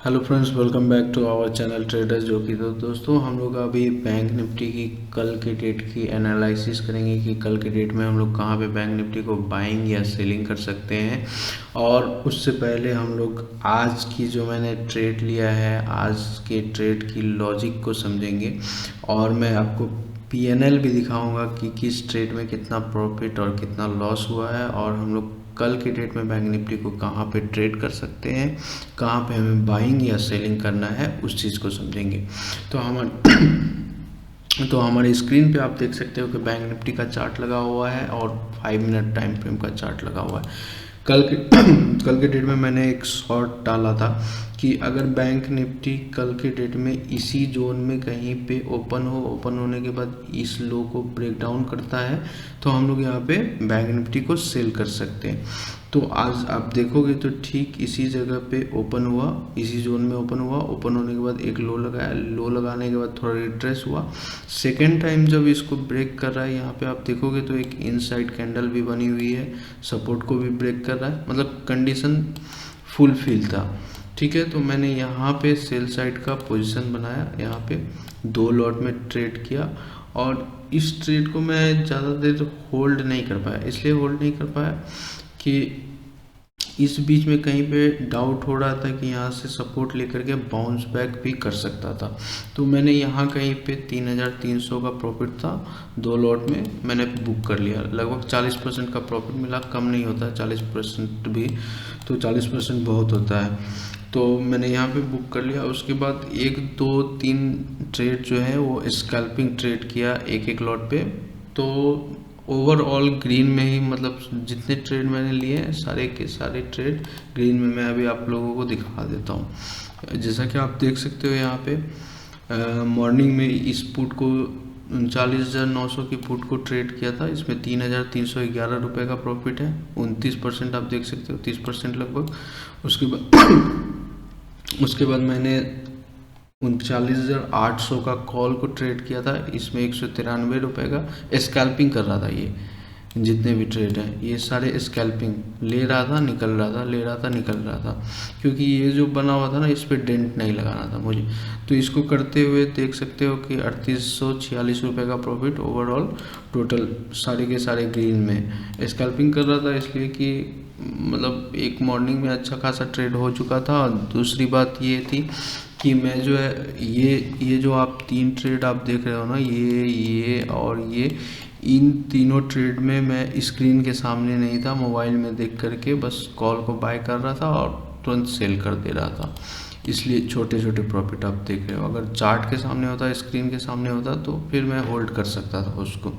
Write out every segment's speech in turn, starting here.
Hello friends, welcome back to our channel traders. जो कि दोस्तों हम लोग अभी बैंक निफ्टी की कल के डेट की एनालिसिस करेंगे कि कल के डेट में हम लोग कहाँ पे बैंक निफ्टी को बाइंग या सेलिंग कर सकते हैं। और उससे पहले हम लोग आज की जो मैंने ट्रेड लिया है, आज के ट्रेड की लॉजिक को समझेंगे और मैं आपको पीएनएल भी दिखाऊंगा कि किस ट्रेड में कितना प्रॉफिट और कितना लॉस हुआ है, और हम लोग कल के डेट में बैंक निफ्टी को कहाँ पे ट्रेड कर सकते हैं, कहाँ पे हमें बाइंग या सेलिंग करना है, उस चीज़ को समझेंगे। तो हमारे स्क्रीन पे आप देख सकते हो कि बैंक निफ्टी का चार्ट लगा हुआ है और 5 मिनट टाइम फ्रेम का चार्ट लगा हुआ है। कल के कल के डेट में मैंने एक शॉर्ट डाला था कि अगर बैंक निफ्टी कल के डेट में इसी जोन में कहीं पे ओपन होने के बाद इस लो को ब्रेक डाउन करता है तो हम लोग यहाँ पे बैंक निफ्टी को सेल कर सकते हैं। तो आज आप देखोगे तो ठीक इसी जगह पे ओपन हुआ, इसी जोन में ओपन हुआ। ओपन होने के बाद एक लो लगाया, लो लगाने के बाद थोड़ा रिट्रेस हुआ। सेकेंड टाइम जब इसको ब्रेक कर रहा है, यहाँ पे आप देखोगे तो एक इनसाइड कैंडल भी बनी हुई है, सपोर्ट को भी ब्रेक कर रहा है, मतलब कंडीशन फुलफिल था। ठीक है, तो मैंने यहाँ पे सेल साइड का पोजीशन बनाया, यहाँ पे 2 लॉट में ट्रेड किया। और इस ट्रेड को मैं ज़्यादा देर होल्ड नहीं कर पाया, इसलिए होल्ड नहीं कर पाया कि इस बीच में कहीं पे डाउट हो रहा था कि यहाँ से सपोर्ट लेकर के बाउंस बैक भी कर सकता था। तो मैंने यहाँ कहीं पे 3300 का प्रॉफिट था, 2 लॉट में मैंने बुक कर लिया। लगभग 40% का प्रॉफिट मिला, कम नहीं होता है 40% भी, तो 40% बहुत होता है। तो मैंने यहाँ पे बुक कर लिया। उसके बाद 1 2 3 ट्रेड जो है वो स्कैल्पिंग ट्रेड किया एक एक लॉट पे। तो ओवरऑल ग्रीन में ही, मतलब जितने ट्रेड मैंने लिए हैं सारे के सारे ट्रेड ग्रीन में। मैं अभी आप लोगों को दिखा देता हूँ। जैसा कि आप देख सकते हो यहाँ पे मॉर्निंग में इस पुट को 39,900 की पुट को ट्रेड किया था, इसमें 3,311 रुपये का प्रॉफिट है। 29% आप देख सकते हो, 30% लगभग। उसके बाद मैंने 39,800 का कॉल को ट्रेड किया था, इसमें 193 रुपये का स्कैल्पिंग कर रहा था। ये जितने भी ट्रेड हैं ये सारे स्कैल्पिंग ले रहा था, निकल रहा था, ले रहा था, निकल रहा था, क्योंकि ये जो बना हुआ था ना, इस पर डेंट नहीं लगाना था मुझे। तो इसको करते हुए देख सकते हो कि 3846 रुपये का प्रॉफिट ओवरऑल टोटल, सारे के सारे ग्रीन में। स्कैल्पिंग कर रहा था इसलिए कि मतलब एक मॉर्निंग में अच्छा खासा ट्रेड हो चुका था। दूसरी बात ये थी कि मैं जो है ये जो आप 3 ट्रेड आप देख रहे हो ना, ये और ये, इन तीनों ट्रेड में मैं स्क्रीन के सामने नहीं था, मोबाइल में देख करके बस कॉल को बाय कर रहा था और तुरंत सेल कर दे रहा था, इसलिए छोटे छोटे प्रॉफिट आप देख रहे हो। अगर चार्ट के सामने होता, स्क्रीन के सामने होता, तो फिर मैं होल्ड कर सकता था उसको।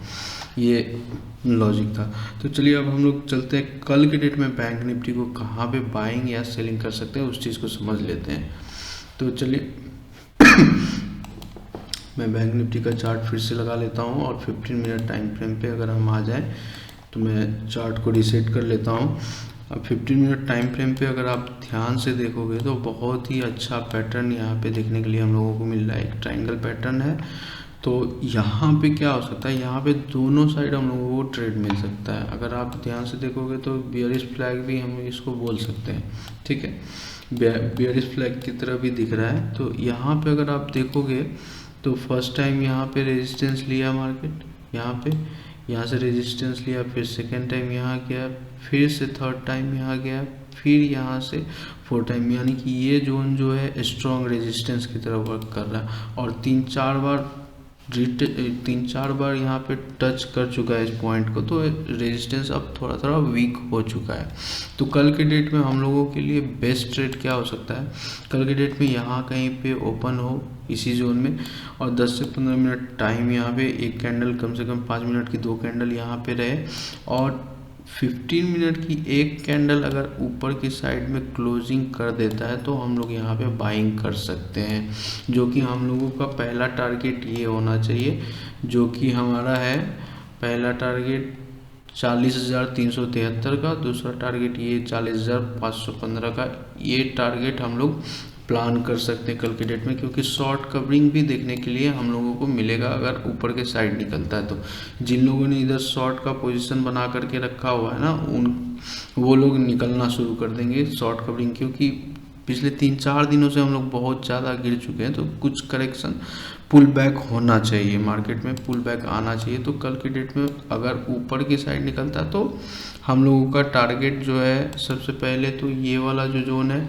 ये लॉजिक था। तो चलिए अब हम लोग चलते हैं कल के डेट में बैंक निफ्टी को कहाँ पे बाइंग या सेलिंग कर सकते हैं, उस चीज़ को समझ लेते हैं। तो चलिए मैं बैंक निफ्टी का चार्ट फिर से लगा लेता हूँ और 15 मिनट टाइम फ्रेम पे अगर हम आ जाएं तो मैं चार्ट को रीसेट कर लेता हूँ। अब 15 मिनट टाइम फ्रेम पे अगर आप ध्यान से देखोगे तो बहुत ही अच्छा पैटर्न यहाँ पे देखने के लिए हम लोगों को मिल रहा है। एक ट्रायंगल पैटर्न है। तो यहाँ पे क्या हो सकता है, यहाँ पे दोनों साइड हम लोगों को ट्रेड मिल सकता है। अगर आप ध्यान से देखोगे तो बियरिश फ्लैग भी हम इसको बोल सकते हैं। ठीक है, बियरिश फ्लैग की तरह भी दिख रहा है। तो यहाँ पे अगर आप देखोगे तो फर्स्ट टाइम यहाँ पे रेजिस्टेंस लिया मार्केट, यहाँ से रेजिस्टेंस लिया, फिर सेकेंड टाइम यहाँ गया, फिर से थर्ड टाइम यहाँ गया, फिर यहाँ से 4 टाइम, यानी कि ये जोन जो है स्ट्रॉन्ग रेजिस्टेंस की तरह वर्क कर रहा है। और 3-4 बार यहाँ पे टच कर चुका है इस पॉइंट को, तो रेजिस्टेंस अब थोड़ा थोड़ा वीक हो चुका है। तो कल के डेट में हम लोगों के लिए बेस्ट ट्रेड क्या हो सकता है, कल के डेट में यहाँ कहीं पे ओपन हो इसी जोन में, और 10 से 15 मिनट टाइम यहाँ पे एक कैंडल, कम से कम 5 मिनट की 2 कैंडल यहाँ पे रहे, और 15 मिनट की एक कैंडल अगर ऊपर की साइड में क्लोजिंग कर देता है तो हम लोग यहाँ पे बाइंग कर सकते हैं, जो कि हम लोगों का पहला टारगेट ये होना चाहिए, जो कि हमारा है पहला टारगेट 40,373 का, दूसरा टारगेट ये 40,515 का। ये टारगेट हम लोग प्लान कर सकते हैं कल के डेट में, क्योंकि शॉर्ट कवरिंग भी देखने के लिए हम लोगों को मिलेगा अगर ऊपर के साइड निकलता है। तो जिन लोगों ने इधर शॉर्ट का पोजीशन बना करके रखा हुआ है ना, वो लोग निकलना शुरू कर देंगे शॉर्ट कवरिंग, क्योंकि पिछले 3-4 दिनों से हम लोग बहुत ज़्यादा गिर चुके हैं, तो कुछ करेक्शन पुल बैक होना चाहिए, मार्केट में पुल बैक आना चाहिए। तो कल की डेट में अगर ऊपर की साइड निकलता है तो हम लोगों का टारगेट जो है, सबसे पहले तो ये वाला जो जोन है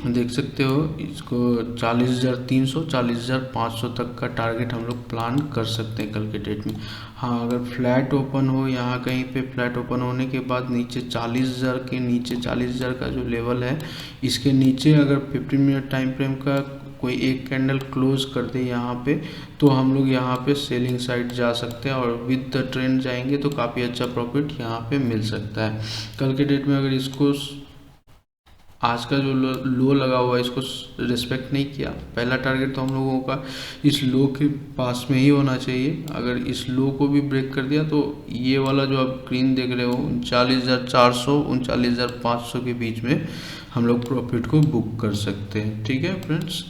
देख सकते हो, इसको 40,300 40,500 तक का टारगेट हम लोग प्लान कर सकते हैं कल के डेट में। हाँ, अगर फ्लैट ओपन हो, यहाँ कहीं पे फ्लैट ओपन होने के बाद नीचे 40,000 के नीचे, 40,000 का जो लेवल है, इसके नीचे अगर 15 मिनट टाइम फ्रेम का कोई एक कैंडल क्लोज कर दे यहाँ पे, तो हम लोग यहाँ पे सेलिंग साइड जा सकते हैं और विद द ट्रेंड जाएंगे तो काफ़ी अच्छा प्रॉफिट यहाँ पे मिल सकता है। कल के डेट में अगर इसको आज का जो लो लगा हुआ है इसको रिस्पेक्ट नहीं किया, पहला टारगेट तो हम लोगों का इस लो के पास में ही होना चाहिए। अगर इस लो को भी ब्रेक कर दिया तो ये वाला जो आप ग्रीन देख रहे हो 39,400 39,500 के बीच में हम लोग प्रॉफिट को बुक कर सकते हैं। ठीक है फ्रेंड्स,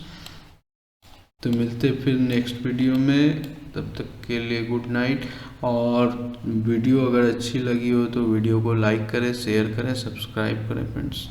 तो मिलते फिर नेक्स्ट वीडियो में, तब तक के लिए गुड नाइट। और वीडियो अगर अच्छी लगी हो तो वीडियो को लाइक करें, शेयर करें, सब्सक्राइब करें फ्रेंड्स।